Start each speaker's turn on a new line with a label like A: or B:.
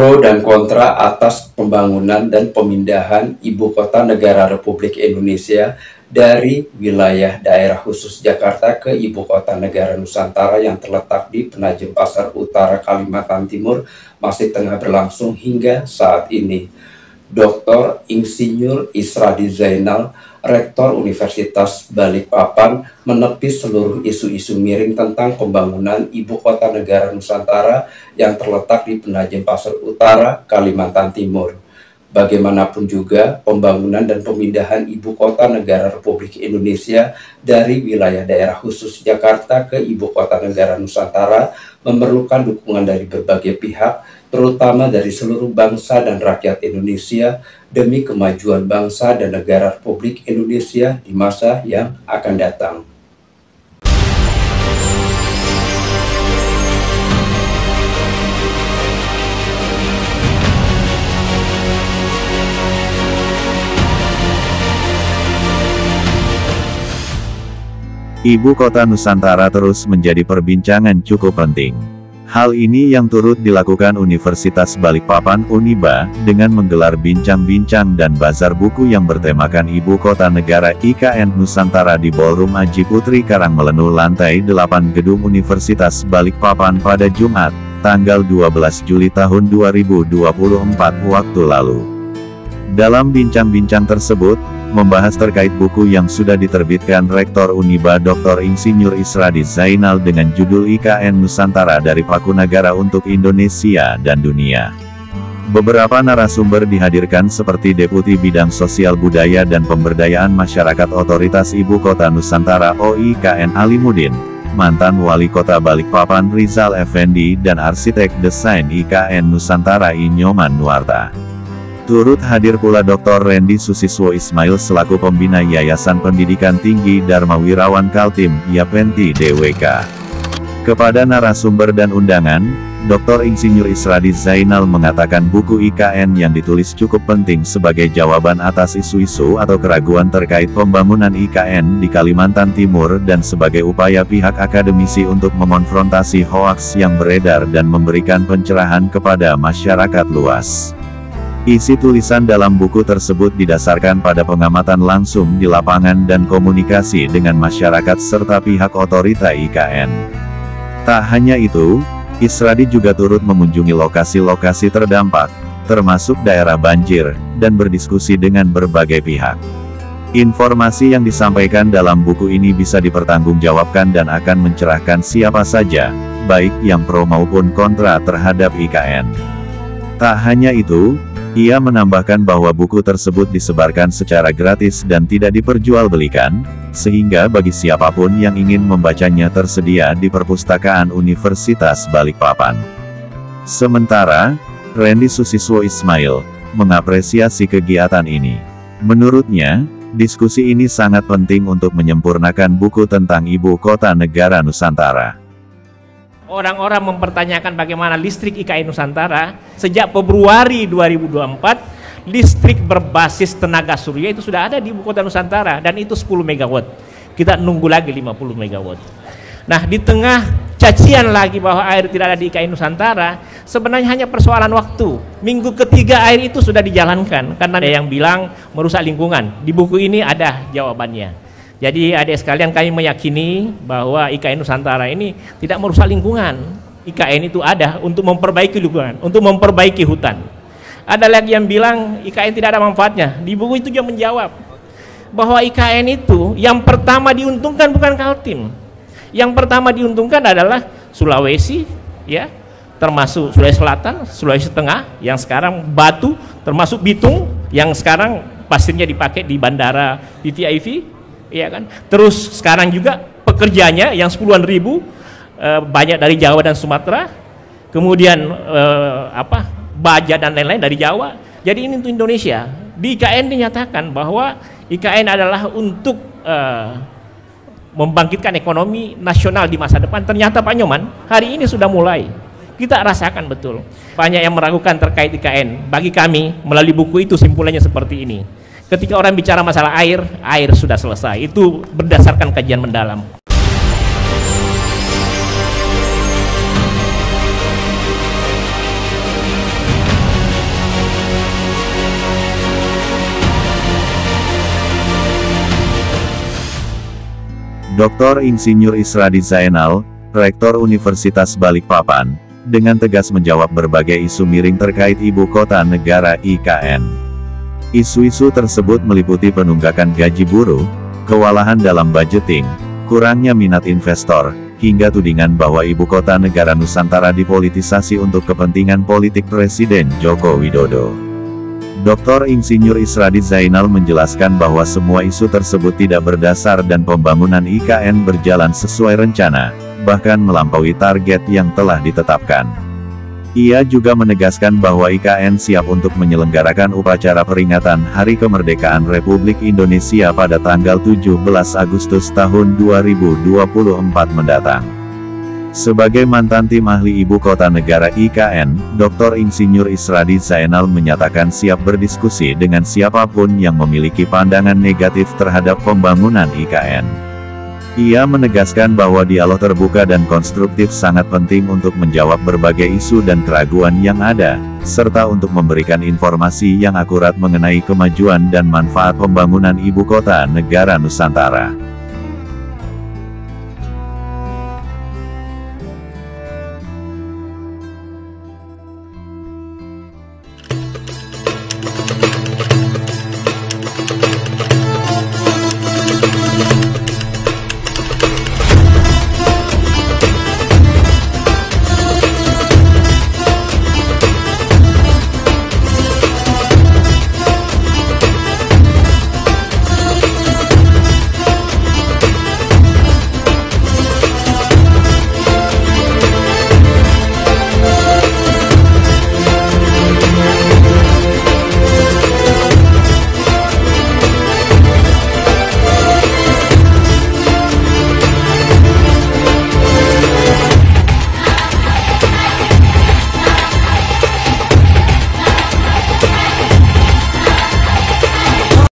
A: pro dan kontra atas pembangunan dan pemindahan Ibu Kota Negara Republik Indonesia dari wilayah daerah khusus Jakarta ke Ibu Kota Negara Nusantara yang terletak di Penajem Pasar Utara, Kalimantan Timur masih tengah berlangsung hingga saat ini. Dr. Insinyur Isradi Zainal, Rektor Universitas Balikpapan, menepis seluruh isu-isu miring tentang pembangunan Ibu Kota Negara Nusantara yang terletak di Penajem Pasar Utara, Kalimantan Timur. Bagaimanapun juga, pembangunan dan pemindahan Ibu Kota Negara Republik Indonesia dari wilayah daerah khusus Jakarta ke Ibu Kota Negara Nusantara memerlukan dukungan dari berbagai pihak, terutama dari seluruh bangsa dan rakyat Indonesia demi kemajuan bangsa dan negara Republik Indonesia di masa yang akan datang.
B: Ibu Kota Nusantara terus menjadi perbincangan cukup penting. Hal ini yang turut dilakukan Universitas Balikpapan Uniba, dengan menggelar bincang-bincang dan bazar buku yang bertemakan Ibu Kota Negara IKN Nusantara di Ballroom Aji Putri Karangmelenu lantai 8 Gedung Universitas Balikpapan pada Jumat, tanggal 12 Juli tahun 2024 waktu lalu. Dalam bincang-bincang tersebut, membahas terkait buku yang sudah diterbitkan Rektor Uniba Dr. Insinyur Isradi Zainal dengan judul IKN Nusantara dari Paku Negara untuk Indonesia dan Dunia. Beberapa narasumber dihadirkan seperti Deputi Bidang Sosial Budaya dan Pemberdayaan Masyarakat Otoritas Ibu Kota Nusantara OIKN Alimuddin, mantan Wali Kota Balikpapan Rizal Effendi dan Arsitek Desain IKN Nusantara Inyoman Nuarta. Turut hadir pula Dr. Randy Susiswo Ismail selaku Pembina Yayasan Pendidikan Tinggi Dharma Wirawan Kaltim, Yapenti DWK. Kepada narasumber dan undangan, Dr. Insinyur Isradi Zainal mengatakan buku IKN yang ditulis cukup penting sebagai jawaban atas isu-isu atau keraguan terkait pembangunan IKN di Kalimantan Timur dan sebagai upaya pihak akademisi untuk memonfrontasi hoaks yang beredar dan memberikan pencerahan kepada masyarakat luas. Isi tulisan dalam buku tersebut didasarkan pada pengamatan langsung di lapangan dan komunikasi dengan masyarakat serta pihak otorita IKN. Tak hanya itu, Isradi juga turut mengunjungi lokasi-lokasi terdampak, termasuk daerah banjir, dan berdiskusi dengan berbagai pihak. Informasi yang disampaikan dalam buku ini bisa dipertanggungjawabkan dan akan mencerahkan siapa saja, baik yang pro maupun kontra terhadap IKN. Tak hanya itu, ia menambahkan bahwa buku tersebut disebarkan secara gratis dan tidak diperjualbelikan, sehingga bagi siapapun yang ingin membacanya tersedia di perpustakaan Universitas Balikpapan. Sementara, Randy Susiswo Ismail mengapresiasi kegiatan ini. Menurutnya, diskusi ini sangat penting untuk menyempurnakan buku tentang Ibu Kota Negara Nusantara.
C: Orang-orang mempertanyakan bagaimana listrik IKN Nusantara. Sejak Februari 2024, listrik berbasis tenaga surya itu sudah ada di Ibu Kota Nusantara, dan itu 10 MW. Kita nunggu lagi 50 MW. Nah, di tengah cacian lagi bahwa air tidak ada di IKN Nusantara, sebenarnya hanya persoalan waktu. Minggu ketiga air itu sudah dijalankan, karena ada yang bilang merusak lingkungan. Di buku ini ada jawabannya. Jadi adik sekalian, kami meyakini bahwa IKN Nusantara ini tidak merusak lingkungan. IKN itu ada untuk memperbaiki lingkungan, untuk memperbaiki hutan. Ada lagi yang bilang IKN tidak ada manfaatnya. Di buku itu dia menjawab bahwa IKN itu yang pertama diuntungkan bukan Kaltim. Yang pertama diuntungkan adalah Sulawesi, ya, termasuk Sulawesi Selatan, Sulawesi Tengah, yang sekarang Batu, termasuk Bitung, yang sekarang pasirnya dipakai di bandara PTIV. Iya kan? Terus sekarang juga pekerjanya yang 10-an ribu, banyak dari Jawa dan Sumatera, kemudian baja dan lain-lain dari Jawa. Jadi ini untuk Indonesia. Di IKN dinyatakan bahwa IKN adalah untuk membangkitkan ekonomi nasional di masa depan. Ternyata Pak Nyoman, hari ini sudah mulai. Kita rasakan betul. Banyak yang meragukan terkait IKN. Bagi kami, melalui buku itu simpulannya seperti ini. Ketika orang bicara masalah air, air sudah selesai. Itu berdasarkan kajian mendalam.
B: Dr. Insinyur Isradi Zainal, Rektor Universitas Balikpapan, dengan tegas menjawab berbagai isu miring terkait Ibu Kota Negara (IKN). Isu-isu tersebut meliputi penunggakan gaji buruh, kewalahan dalam budgeting, kurangnya minat investor, hingga tudingan bahwa Ibu Kota Negara Nusantara dipolitisasi untuk kepentingan politik Presiden Joko Widodo. Dr. Insinyur Isradi Zainal menjelaskan bahwa semua isu tersebut tidak berdasar dan pembangunan IKN berjalan sesuai rencana, bahkan melampaui target yang telah ditetapkan. Ia juga menegaskan bahwa IKN siap untuk menyelenggarakan upacara peringatan Hari Kemerdekaan Republik Indonesia pada tanggal 17 Agustus tahun 2024 mendatang. Sebagai mantan tim ahli Ibu Kota Negara (IKN), Dr. Insinyur Isradi Zainal menyatakan siap berdiskusi dengan siapapun yang memiliki pandangan negatif terhadap pembangunan IKN. Ia menegaskan bahwa dialog terbuka dan konstruktif sangat penting untuk menjawab berbagai isu dan keraguan yang ada, serta untuk memberikan informasi yang akurat mengenai kemajuan dan manfaat pembangunan Ibu Kota Negara Nusantara.